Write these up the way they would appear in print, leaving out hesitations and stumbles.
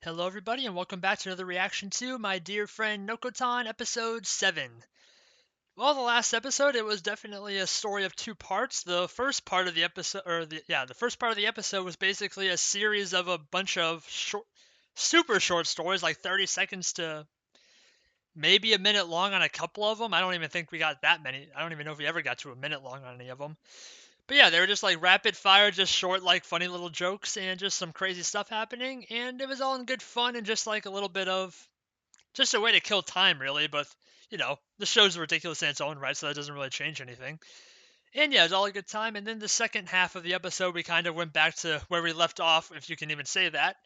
Hello everybody and welcome back to another reaction to My Deer Friend Nokotan episode 7. Well, the last episode it was definitely a story of two parts. The first part of the episode the first part of the episode was basically a series of a bunch of super short stories like 30 seconds to maybe a minute long on a couple of them. I don't even think we got that many. I don't even know if we ever got to a minute long on any of them. But yeah, they were just like rapid fire, just short, like funny little jokes and just some crazy stuff happening. And it was all in good fun and just like a little bit of just a way to kill time, really. But, the show's ridiculous in its own right, so that doesn't really change anything. And yeah, it was all a good time. And then the second half of the episode, we kind of went back to where we left off, if you can even say that.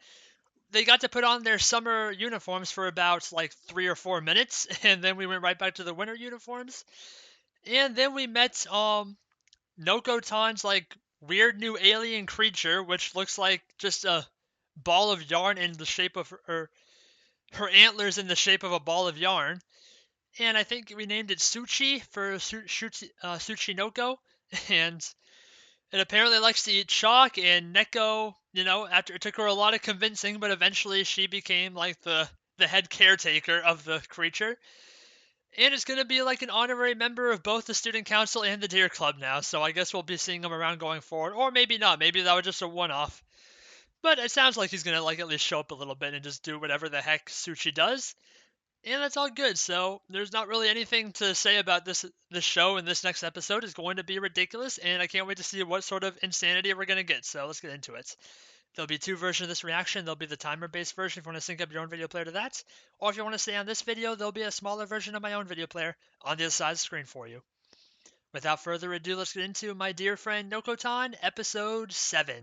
They got to put on their summer uniforms for about like 3 or 4 minutes, and then we went right back to the winter uniforms. And then we met Nokotan's like weird new alien creature, which looks like just a ball of yarn in the shape of her antlers in the shape of a ball of yarn. And I think we named it Suchi for Tsuchinoko. And it apparently likes to eat chalk. And Neko, after it took her a lot of convincing, but eventually she became like the head caretaker of the creature. And it's going to be like an honorary member of both the student council and the Deer Club now. So I guess we'll be seeing him around going forward, or maybe not. Maybe that was just a one-off. But it sounds like he's going to like at least show up a little bit and just do whatever the heck Suchi does. And that's all good. So there's not really anything to say about this show, and this next episode is going to be ridiculous, and I can't wait to see what sort of insanity we're going to get. So let's get into it. There'll be two versions of this reaction. There'll be the timer-based version if you want to sync up your own video player to that, or if you want to stay on this video, there'll be a smaller version of my own video player on the other side of the screen for you. Without further ado, let's get into My Deer Friend Nokotan, Episode 7.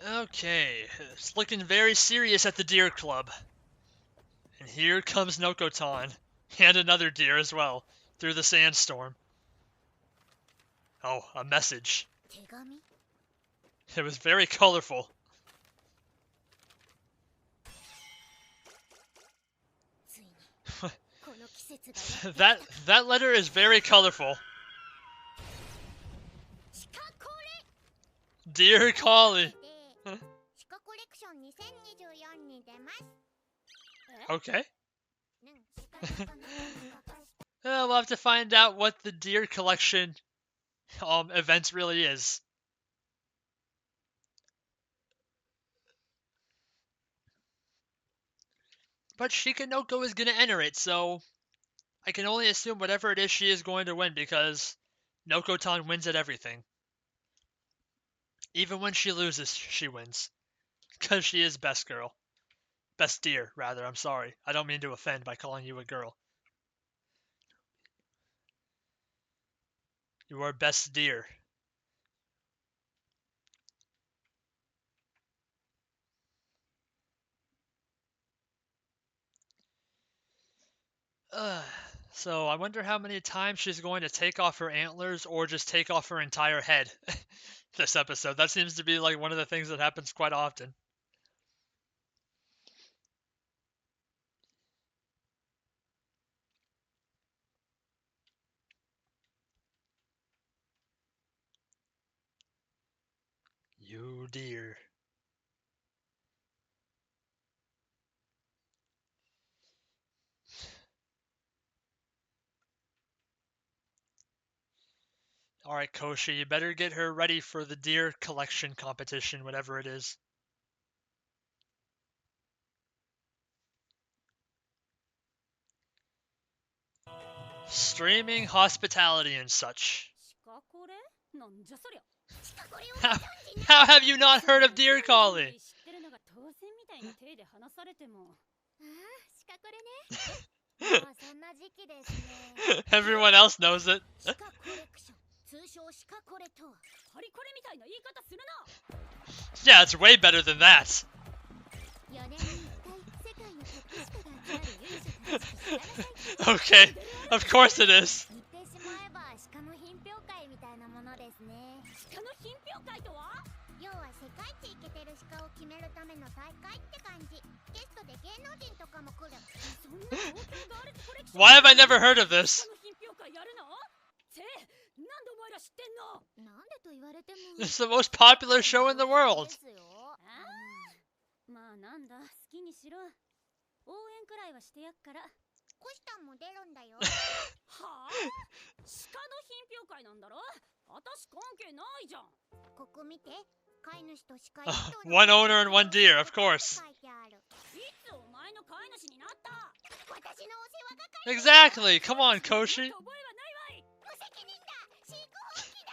Okay, it's looking very serious at the Deer Club. And here comes Nokotan, and another deer as well, through the sandstorm. Oh, a message. It was very colorful. that letter is very colorful. Dear Collie. Okay. We'll have to find out what the deer collection event really is. But Shikanoko is going to enter it, so I can only assume whatever it is she is going to win, because Nokotan wins at everything. Even when she loses, she wins. Because she is best girl. Best deer, rather, I'm sorry. I don't mean to offend by calling you a girl. You are best deer. So I wonder how many times she's going to take off her antlers or just take off her entire head this episode. That seems to be like one of the things that happens quite often. You dear. Alright, Koshi, you better get her ready for the deer collection competition, whatever it is. Streaming hospitality and such. How, how have you not heard of Deer Collie? Everyone else knows it. Yeah, it's way better than that. Okay, of course it is. Why have I never heard of this? It's the most popular show in the world. まあなんだ、好きにしろ。応援くらいはしてやっから。コシタンも出るんだよ。はあ？鹿の品評会なんだろ？私関係ないじゃん。ここ見て。飼い主と鹿一頭の One owner and one deer, of course. いつお前の飼い主になった？私のお世話係。 Exactly. Come on, Koshi. 覚えはないわい。無責任だ。飼育放棄だ。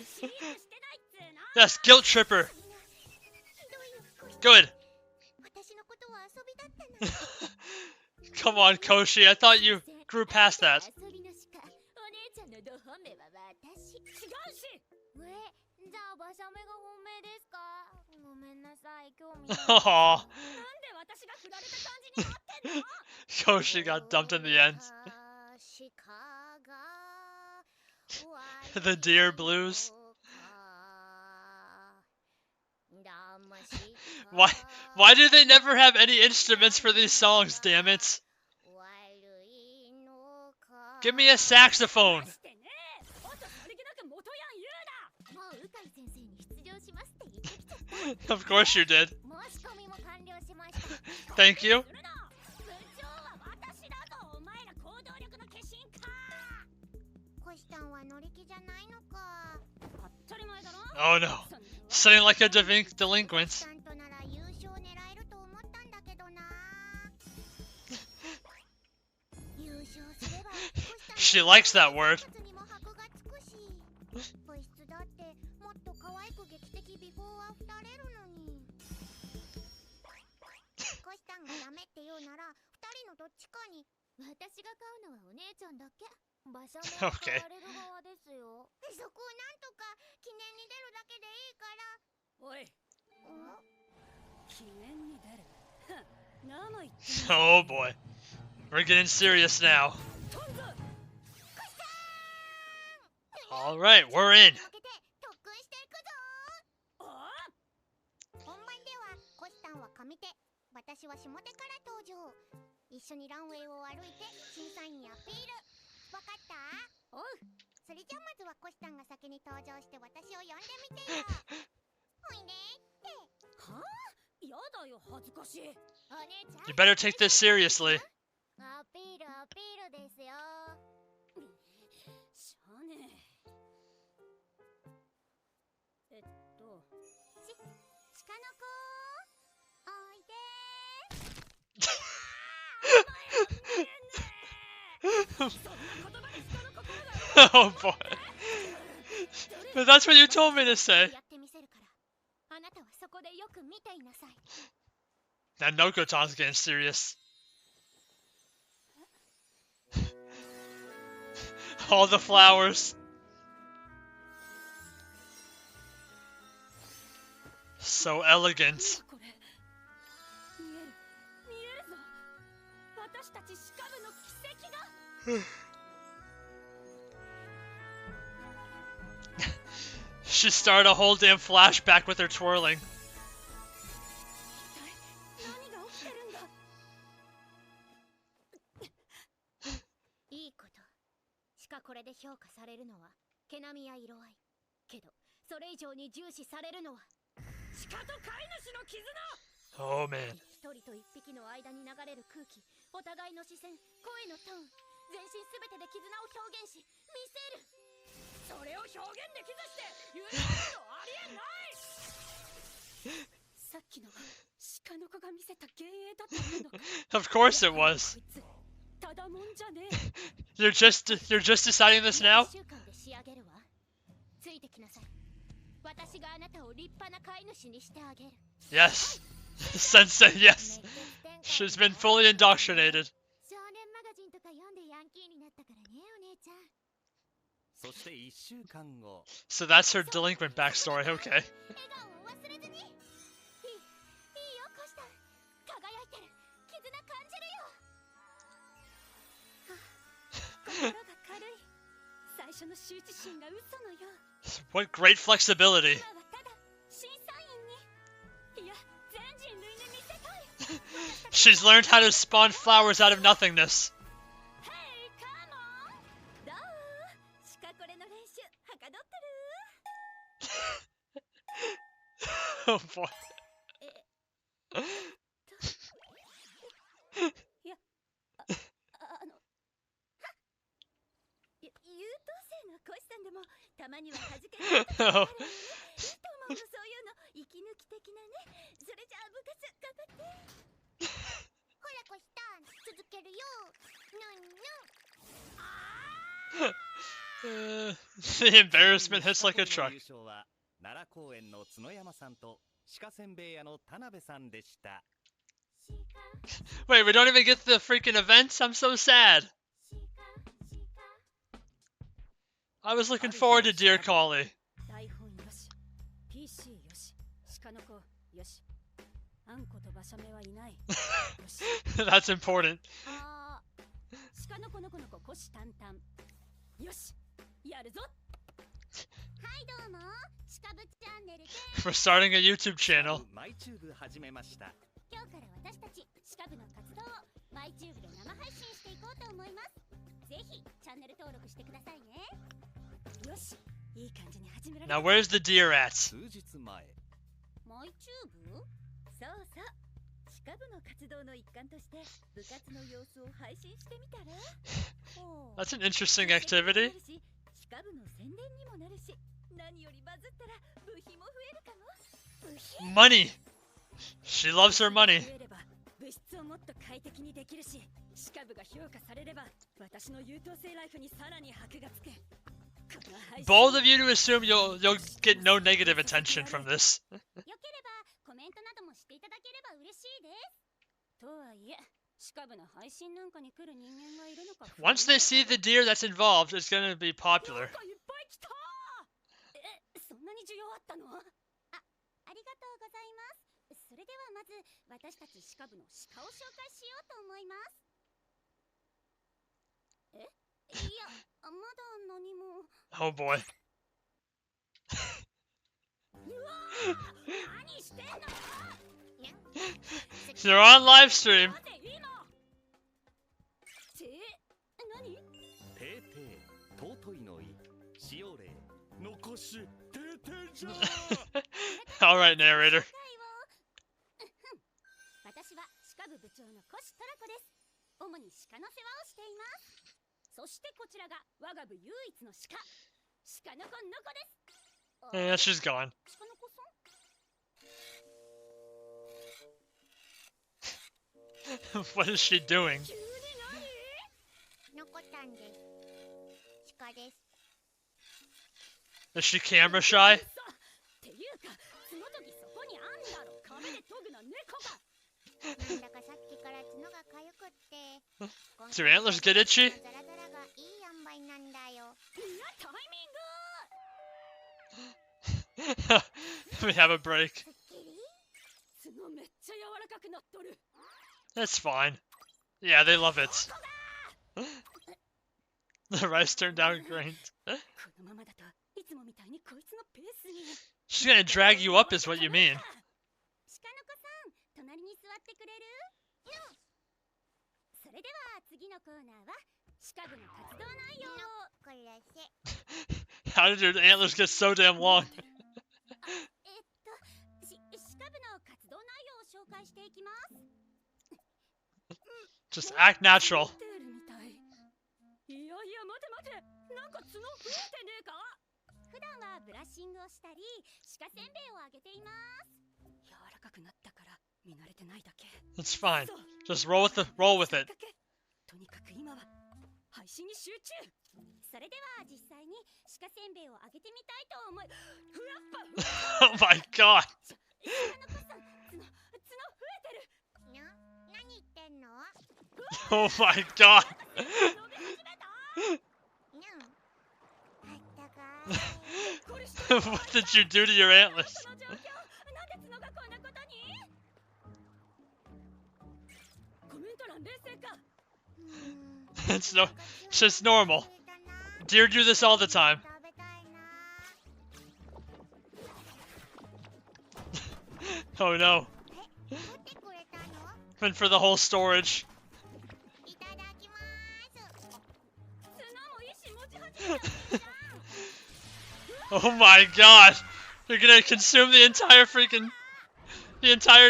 飼育してないっつうな。 Yes, guilt tripper. Good. Come on, Koshi. I thought you grew past that. Aww. Koshi got dumped in the end. The deer blues. Why do they never have any instruments for these songs, damn it? Give me a saxophone. Of course you did. Thank you. Oh no. Sitting like a delinquent. She likes that word. Okay. Oh boy. We're getting serious now. Alright, we're in. You better take this seriously. Oh boy. But that's what you told me to say. Now Nokotan's getting serious. All the flowers. So elegant. She started a whole damn flashback with her twirling. Oh man. Of course it was. You're just deciding this now? Yes. Sensei, yes. She's been fully indoctrinated. So that's her delinquent backstory, okay. What great flexibility. She's learned how to spawn flowers out of nothingness. Oh boy. えいや優等生のコシさんでもたまには弾けてる時があるわよね。いいと思うの、そういうの息抜き的なね。それじゃあ部活頑張って。ほらコシさん、続けるよ。The embarrassment hits like a truck. 優勝は奈良公園の角山さんと鹿せんべい屋の田辺さんでした。 Wait, we don't even get the freaking events? I'm so sad. I was looking forward to Deer Collie. 台本よし、PC よし、鹿の子よし、あんこと馬車目はいない。よし。That's important. 鹿の子の子の子虎視眈々。よし、やるぞ。はいどうも、鹿部チャンネルです。We're starting a YouTube channel. マイチューブ始めました。今日から私たち鹿部の活動をマイチューブで生配信していこうと思います。ぜひチャンネル登録してくださいね。よし、いい感じに始められた。 Now where's the deer at? 数日前、マイチューブ？そうそう。鹿部の活動の一環として部活の様子を配信してみたら。That's an interesting activity. 鹿部の宣伝にもなるし、何よりバズったら部費も増えるかも。部費 Money. She loves her money. 増えれば部室をもっと快適にできるし、鹿部が評価されれば私の優等生ライフにさらに箔がつく。 Bold of you to assume you'll get no negative attention from this. よければコメントなどもしていただければ嬉しいです。とはいえ、鹿部の配信なんかに来る人間がいるのか。 Once they see the deer that's involved, it's gonna be popular. なんかいっぱい来た。そんなに需要あったの？ありがとうございます。それではまず私たち鹿部の鹿を紹介しようと思います。いや、まだ何も。 Oh boy. うわー、何してんの？ They're on live stream. なぜ今？何？てーてー尊いのい使用例残してーてーじゃ Alright, narrator. 私は鹿部部長の越トラコです。主に鹿の世話をしています。そしてこちらが我が部唯一の鹿の子の子です。 Yeah, she's gone. 鹿の子さん What is she doing? 急に何？のこたんです。鹿です。 Is she camera shy? っていうか、角とぎそこにあんだろ。壁で研ぐな猫が。なんだかさっきから角がかゆくって。 Do your antlers get itchy? ザラザラがいい塩梅なんだよ。いや、タイミング。 We have a break. すっきり？角めっちゃ柔らかくなっとる。 That's fine. Yeah, they love it. The rice turned out great. このままだといつもみたいにこいつのペースに。 She's gonna drag you up is what you mean. 鹿の子さん、隣に座ってくれる？それでは次のコーナーは鹿部の活動内容を。これせ。 How did your antlers get so damn long? 鹿部の活動内容を紹介していきます。 Just act natural. いやいや、待て待て、なんか角増えてねえか？普段はブラッシングをしたり鹿せんべいをあげています。柔らかくなったから見慣れてないだけ。 It's fine. Just roll with it. とにかく今は配信に集中。それでは実際に鹿せんべいをあげてみたいと思い。ふらっぱ。 Oh my god. 鹿の子さん、角増えてる。何言ってんの？ Oh my god. 伸び始めた。 What did you do to your antlers? なんで角がこんなことに？コメント欄冷静か。 It's just normal. Deer do this all the time. Oh no. Went for the whole storage. Oh my god. You're gonna consume the entire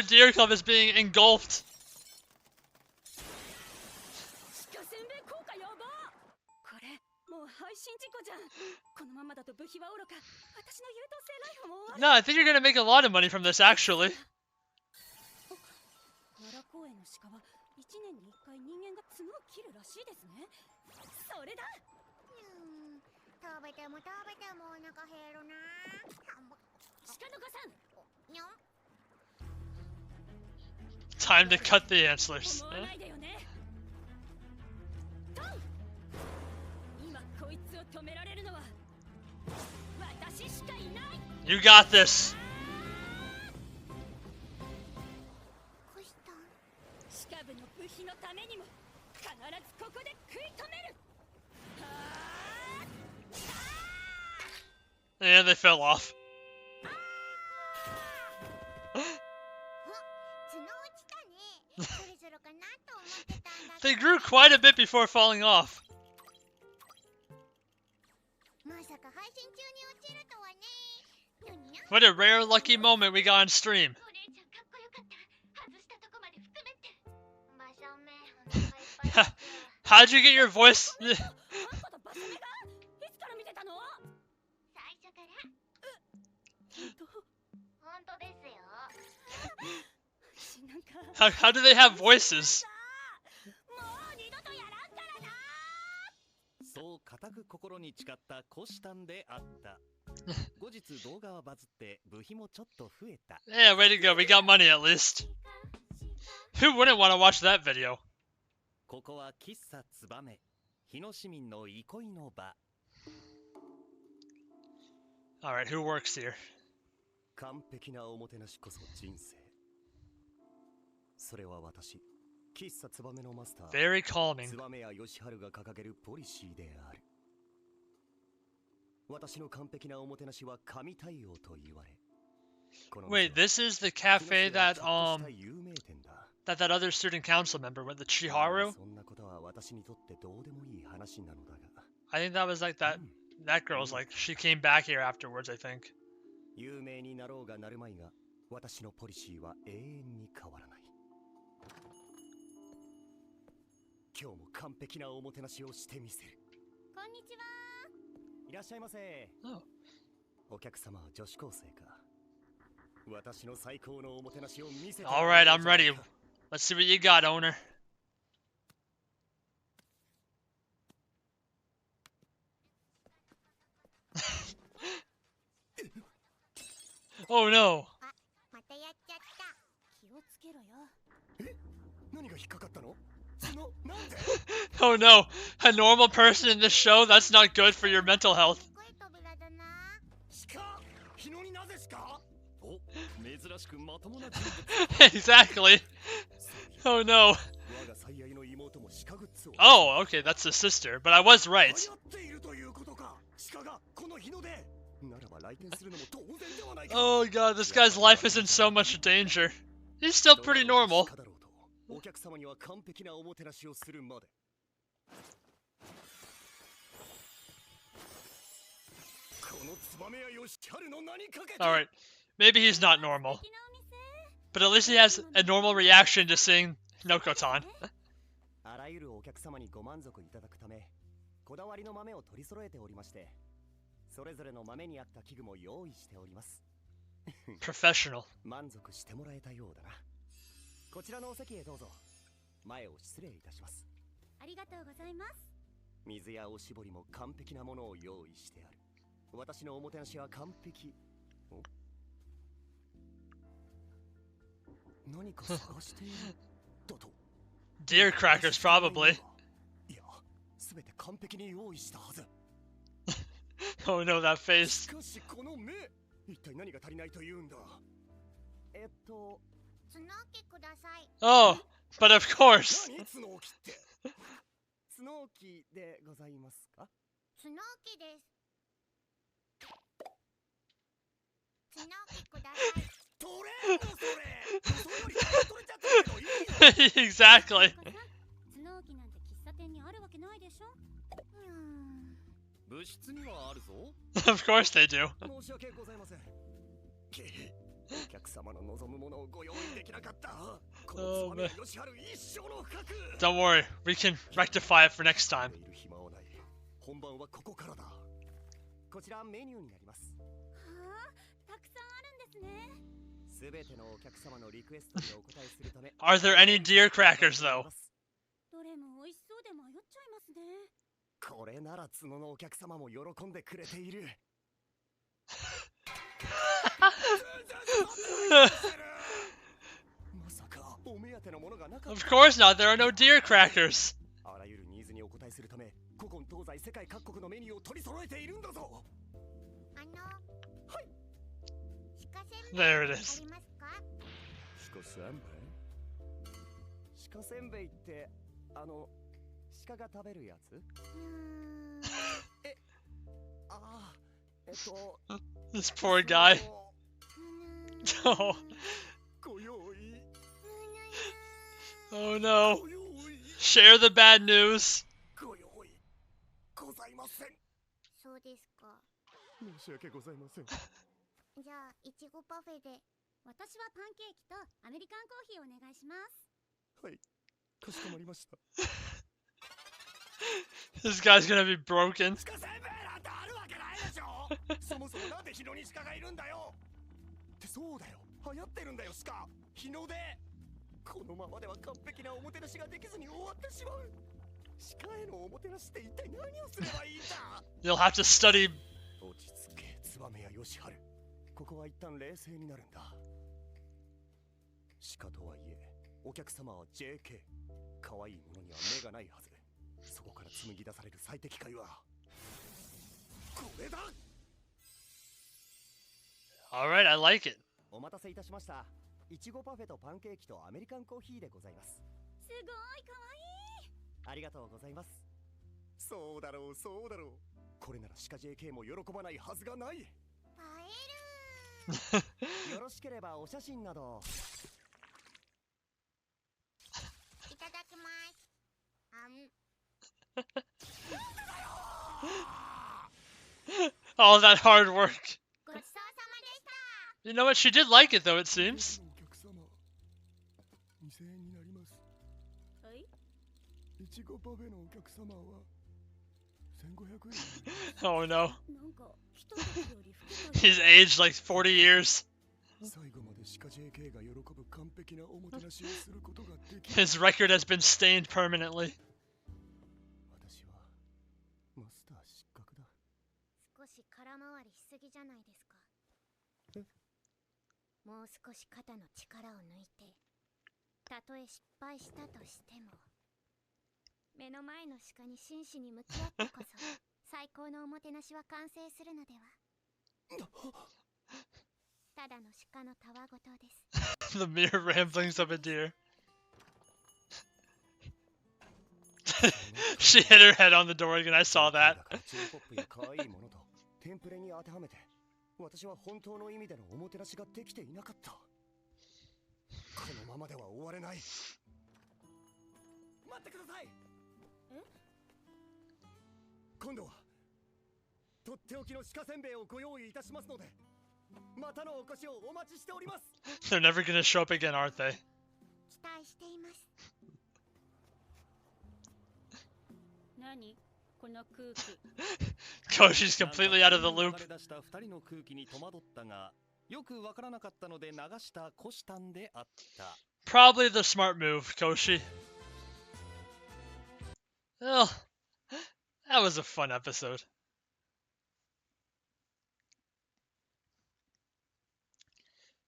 deer club is being engulfed. 鹿せんべい効果やば。これもう配信事故じゃん。このままだと部費はおろか、私の優等生ライフも終わる。 No, I think you're gonna make a lot of money from this actually. 奈良公園の鹿は1年に1回人間が角を切るらしいですね。それだ。食べても食べてもお腹減るな。鹿の子さん。にょん。 Time to cut the antlers. 思わないでよね。トン。今こいつを止められるのは私しかいない。 You got this. こうしたん。鹿部の部費のためにも必ずここで食い止める。 And they fell off. 角落ちたね。それぞれかなと思ってたんだけど。 They grew quite a bit before falling off. まさか配信中に落ちるとはね。ぬにゃ。 What a rare lucky moment we got on stream. お姉ちゃんかっこよかった。外したとこまで含めて。まさめ、お腹いっぱいだ。 How'd you get your voice? あんたとバサメがいつから見てたの？最初から。本当ですよ。なんか How do they have voices? もう二度とやらんからな。そう固く心に誓ったコシタンであった。後日動画はバズって部費もちょっと増えた。 Yeah, way to go. We got money at least. Who wouldn't want to watch that video? ここは喫茶ツバメ、日野市民の憩いの場。 Alright, who works here? 完璧なおもてなしこそ人生。それは私、喫茶ツバメのマスター、 Very calming. ツバメやヨシハルが掲げるポリシーである。私の完璧なおもてなしは神対応と言われ。Wait, this is the cafe that that other student council member with the Chiharu? そんなことは私にとってどうでもいい話なのだが。 I think that was like that girl's like she came back here afterwards, I think. 有名になろうがなるまいが、私のポリシーは永遠に変わらない。今日も完璧なおもてなしをしてみせる。こんにちは。いらっしゃいませ。 Oh. お客様は女子高生か。私の最高のおもてなしを見せて。 Alright, I'm ready. Let's see what you got, owner. Oh no. またやっちゃった。気をつけろよ。何が引っかかったの？なんで？ Oh no. A normal person in this show? That's not good for your mental health. すごい扉だな。鹿？日野になぜ鹿？お、珍しくまともな人物。 Exactly. Oh no. 我が最愛の妹も鹿グッズを。 Oh, okay, that's the sister, but I was right. 流行っているということか。鹿がこの日野で。ならば来店するのも当然ではないか。 Oh god, this guy's life is in so much danger. He's still pretty normal. お客様には完璧なおもてなしをするまで。このツバメやヨシハルの名にかけて。 Alright, maybe he's not normal. But at least he has a normal reaction to seeing Nokotan. あらゆるお客様にご満足いただくため、こだわりの豆を取り揃えておりまして、それぞれの豆に合った器具も用意しております。 Professional. 満足してもらえたようだな。こちらのお席へどうぞ。前を失礼いたします。ありがとうございます。水やおしぼりも完璧なものを用意してある。私のおもてなしは完璧。お、何か探しているだと。 Deer crackers, probably. いや、すべて完璧に用意したはず。 Oh no, that し face. かしこの目、一体何が足りないというんだ。角置きください。 Oh, but of course. 何角置きって。角置きでございますか？角置きです。角置きください。取れんのそれ。それより取れちゃったけどいいよ。 Exactly. 角置きなんて喫茶店にあるわけないでしょ。部室にはあるぞ。 Of course they do. 申し訳ございません。き。お客様の望むものをご用意できなかった。この Oh つまみ man. は吉春一生の不覚。 Don't worry, we can rectify it for next time. いる暇はない。本番はここからだ。こちらメニューになります。はあ、たくさんあるんですね。すべてのお客様のリクエストにお答えするため。Are there any deer crackers though? どれも美味しそうで迷っちゃいますね。これなら角のお客様も喜んでくれている。まさかお目当てのものがなかった。 Of course not, there are no deer crackers. あらゆるニーズにお答えするため、古今東西世界各国のメニューを取り揃えているんだぞ。はい。鹿せんべい There あ it り is. ますか？鹿せんべい？鹿せんべいって鹿が食べるやつ？ああ、This poor guy. Oh, ご用意。 oh no. ご用意。 Share the bad news. ご用意ございません。そうですか。申し訳ございません。じゃあいちごパフェで。私はパンケーキとアメリカンコーヒーお願いします。はい、かしこまりました。 This guy's gonna be broken. 鹿せんべいなんてあるわけないでしょ。そもそもなんで日野に鹿がいるんだよ。ってそうだよ、流行ってるんだよ鹿。日野で。このままでは完璧なおもてなしができずに終わってしまう。鹿へのおもてなしって一体何をすればいいんだ。 You'll have to study. 落ち着け、燕や吉春。ここは一旦冷静になるんだ。鹿とはいえ、お客様は JK。 可愛いものには目がないはず。そこから紡ぎ出される最適解はこれだ。 Alright, I like it. お待たせいたしました。いちごパフェとパンケーキとアメリカンコーヒーでございます。すごいかわいい。ありがとうございます。そうだろうそうだろう。これなら鹿 JK も喜ばないはずがない。映える。よろしければお写真など。いただきます。All that hard work. ごちそうさまでした。 You know what? She did like it though, it seems. お客様、2000円になります。はい。いちごパフェのお客様は1500円。 Oh no. なんか一時より老けた。 He's aged like 40 years. 最後まで鹿 JK が喜ぶ完璧なおもてなしをすることができる。 His record has been stained permanently. 私はマスター失格だ。少し空回りしすぎじゃないですか。もう少し肩の力を抜いて、たとえ失敗したとしても、目の前の鹿に真摯に向き合ってこそ最高のおもてなしは完成するのでは。ただの鹿のたわごとです。 The mere ramblings of a deer. She hit her head on the door again. I saw that. ポップや可愛いものとテンプレに当てはめて、私は本当の意味でのおもてなしができていなかった。このままでは終われない。待ってください。今度はとっておきの鹿せんべいをご用意いたしますので、またのお越しをお待ちしております。 They're never gonna show up again, aren't they? 期待しています。何この空気。 Koshi's completely out of the loop. 流れ出した2人の空気に戸惑ったが、よくわからなかったので流した虎視眈であった。 Probably the smart move, Koshi. Well, that was a fun episode.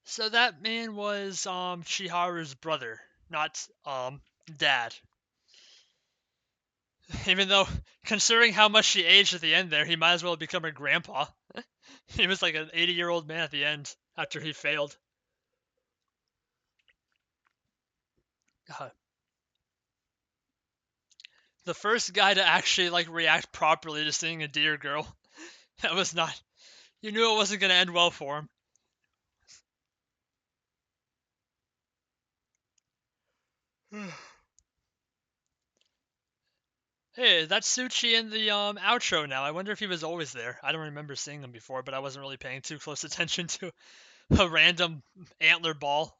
So that man was Chiharu's brother, not dad. Even though, considering how much she aged at the end there, he might as well have become her grandpa. He was like an 80-year-old man at the end after he failed. The first guy to actually like react properly to seeing a deer girl. That was not. You knew it wasn't going to end well for him. Hey, that's Suchi in the outro now. I wonder if he was always there. I don't remember seeing him before, but I wasn't really paying too close attention to a random antler ball.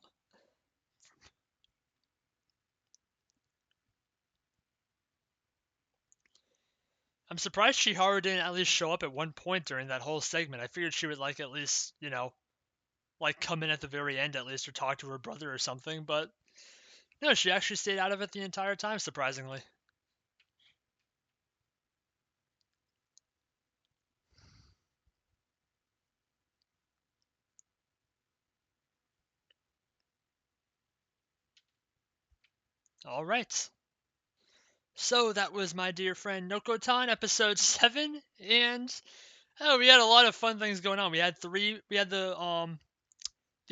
I'm surprised Shiharu didn't at least show up at one point during that whole segment. I figured she would like at least, like come in at the very end at least or talk to her brother or something, but no, she actually stayed out of it the entire time, surprisingly. All right. So that was My Deer Friend Nokotan, episode 7, and oh, we had a lot of fun things going on. The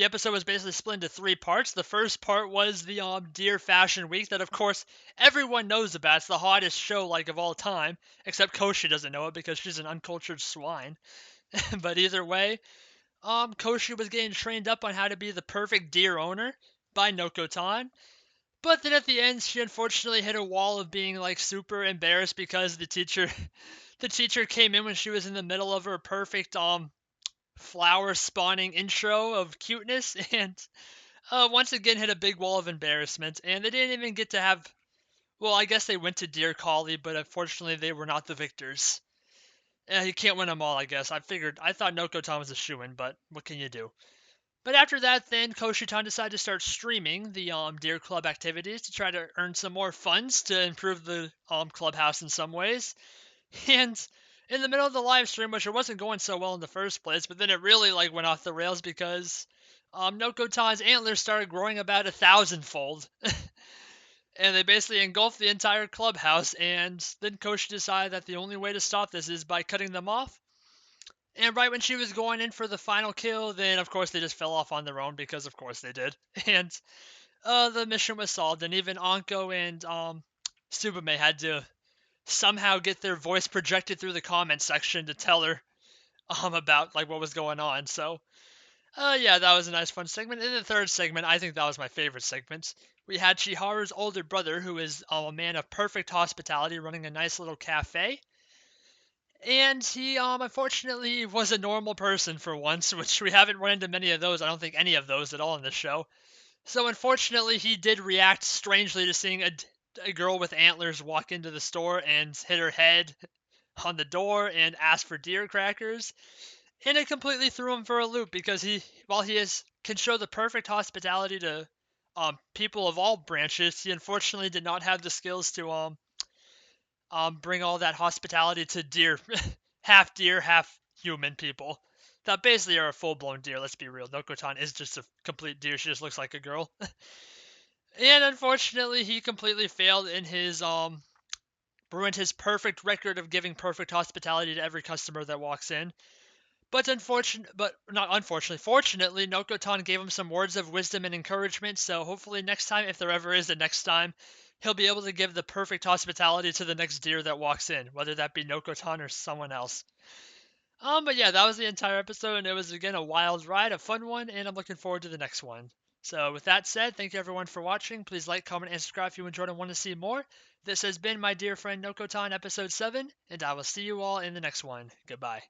episode was basically split into 3 parts. The first part was the Deer Fashion Week that of course everyone knows about. It's the hottest show like of all time, except Koshi doesn't know it because she's an uncultured swine. But either way, Koshi was getting trained up on how to be the perfect deer owner by Nokotan. But then at the end, she unfortunately hit a wall of being like super embarrassed because the teacher came in when she was in the middle of her perfect flower spawning intro of cuteness and once again hit a big wall of embarrassment. And they didn't even get to have. Well, I guess they went to Deer Collie, but unfortunately they were not the victors. You can't win them all, I guess. I thought Nokotan was a shoo-in, but what can you do? But after that, then Koshitan decided to start streaming the Deer Club activities to try to earn some more funds to improve the clubhouse in some ways. And in the middle of the live stream, which it wasn't going so well in the first place, but then it really like went off the rails because Nokotan's antlers started growing about 1,000-fold. And they basically engulfed the entire clubhouse. And then Koshi decided that the only way to stop this is by cutting them off. And right when she was going in for the final kill, then of course they just fell off on their own because of course they did. And the mission was solved, and even Anko and Tsubame had to somehow get their voice projected through the comment section to tell her about like what was going on. So yeah, that was a nice fun segment. In the third segment, I think that was my favorite segment. We had Chiharu's older brother, who is a man of perfect hospitality, running a nice little cafe. And he, unfortunately, was a normal person for once, which we haven't run into many of those. I don't think any of those at all in the show. So, unfortunately, he did react strangely to seeing a girl with antlers walk into the store and hit her head on the door and ask for deer crackers. And it completely threw him for a loop because while can show the perfect hospitality to people of all branches, he unfortunately did not have the skills to bring all that hospitality to deer, half human people that basically are a full-blown deer. Let's be real. Nokotan is just a complete deer. She just looks like a girl. And unfortunately, he completely failed in his ruined his perfect record of giving perfect hospitality to every customer that walks in. But fortunately, Nokotan gave him some words of wisdom and encouragement. So hopefully next time, if there ever is a next time, he'll be able to give the perfect hospitality to the next deer that walks in, whether that be Nokotan or someone else. But yeah, that was the entire episode, and it was again a wild ride, a fun one, and I'm looking forward to the next one. So with that said, thank you everyone for watching. Please like, comment, and subscribe if you enjoyed and want to see more. This has been My Deer Friend Nokotan episode 7, and I will see you all in the next one. Goodbye.